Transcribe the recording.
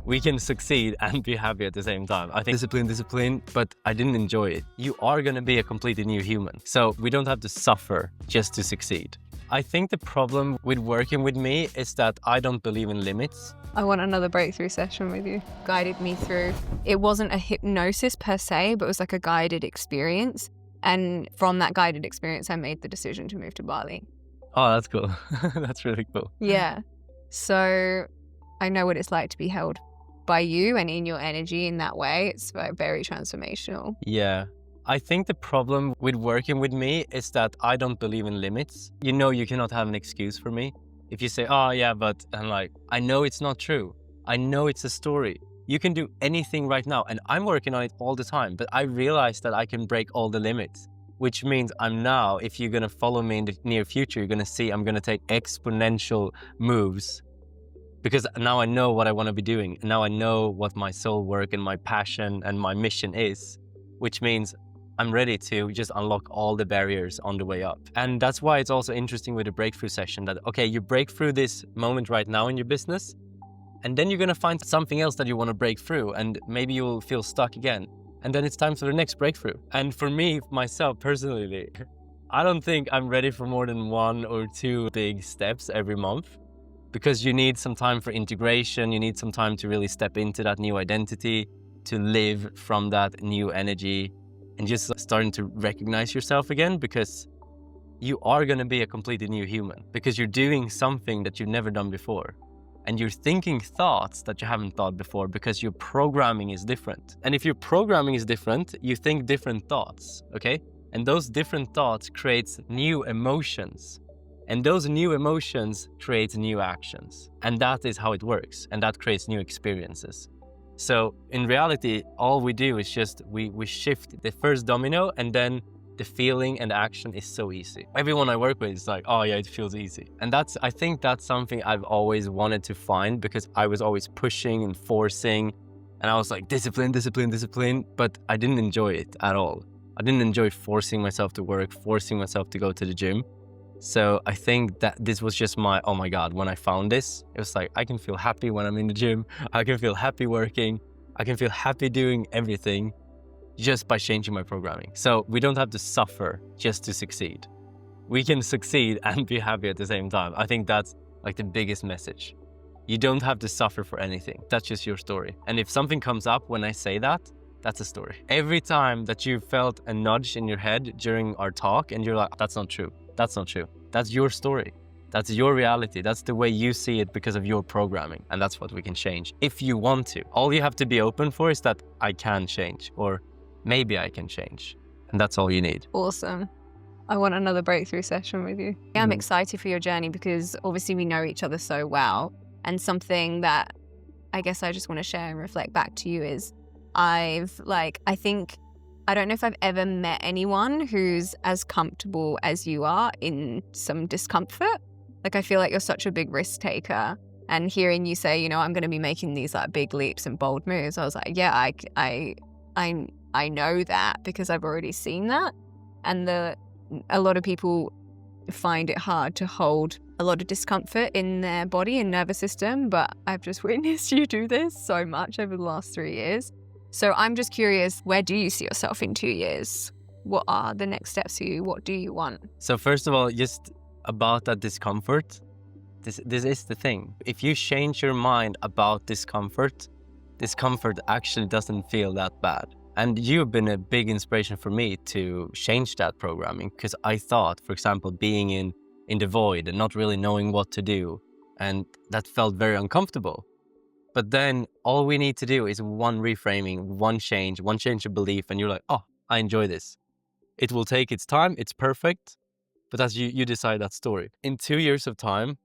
We can succeed and be happy at the same time. I think discipline, but I didn't enjoy it. You are going to be a completely new human. So we don't have to suffer just to succeed. I think the problem with working with me is that I don't believe in limits. I want another breakthrough session with you. Guided me through. It wasn't a hypnosis per se, but it was like a guided experience. And from that guided experience, I made the decision to move to Bali. Oh, that's cool. That's really cool. Yeah. So I know what it's like to be held by you and in your energy in that way. It's very transformational. Yeah. I think the problem with working with me is that I don't believe in limits. You know, you cannot have an excuse for me. If you say, oh yeah, but I'm like, I know it's not true. I know it's a story. You can do anything right now. And I'm working on it all the time, but I realize that I can break all the limits, which means if you're going to follow me in the near future, you're going to see I'm going to take exponential moves because now I know what I want to be doing. And now I know what my soul work and my passion and my mission is, which means I'm ready to just unlock all the barriers on the way up. And that's why it's also interesting with a breakthrough session that, okay, you break through this moment right now in your business, and then you're going to find something else that you want to break through, and maybe you'll feel stuck again. And then it's time for the next breakthrough. And for me, myself personally, I don't think I'm ready for more than 1 or 2 big steps every month, because you need some time for integration. You need some time to really step into that new identity, to live from that new energy, and just starting to recognize yourself again, because you are going to be a completely new human, because you're doing something that you've never done before. And you're thinking thoughts that you haven't thought before because your programming is different. And if your programming is different, you think different thoughts, okay? And those different thoughts creates new emotions. And those new emotions create new actions. And that is how it works. And that creates new experiences. So in reality, all we do is just we shift the first domino, and then the feeling and action is so easy. Everyone I work with is like, oh yeah, it feels easy. And I think that's something I've always wanted to find, because I was always pushing and forcing, and I was like, discipline, but I didn't enjoy it at all. I didn't enjoy forcing myself to work, forcing myself to go to the gym. So I think that this was just oh my God, when I found this, it was like, I can feel happy when I'm in the gym. I can feel happy working. I can feel happy doing everything just by changing my programming. So we don't have to suffer just to succeed. We can succeed and be happy at the same time. I think that's like the biggest message. You don't have to suffer for anything. That's just your story. And if something comes up when I say that, that's a story. Every time that you felt a nudge in your head during our talk and you're like, that's not true. That's not true. That's your story. That's your reality. That's the way you see it because of your programming. And that's what we can change if you want to. All you have to be open for is that I can change, or maybe I can change. And that's all you need. Awesome. I want another breakthrough session with you. I'm excited for your journey because obviously we know each other so well. And something that I guess I just want to share and reflect back to you is I don't know if I've ever met anyone who's as comfortable as you are in some discomfort. Like, I feel like you're such a big risk taker. And hearing you say, I'm going to be making these like big leaps and bold moves, I was like, yeah, I know that because I've already seen that. And a lot of people find it hard to hold a lot of discomfort in their body and nervous system. But I've just witnessed you do this so much over the last 3 years. So I'm just curious, where do you see yourself in 2 years? What are the next steps for you? What do you want? So first of all, just about that discomfort, this is the thing. If you change your mind about discomfort actually doesn't feel that bad. And you've been a big inspiration for me to change that programming, because I thought, for example, being in the void and not really knowing what to do, and that felt very uncomfortable. But then all we need to do is one reframing, one change of belief, and you're like, oh, I enjoy this. It will take its time, it's perfect, but as you decide that story. In 2 years of time,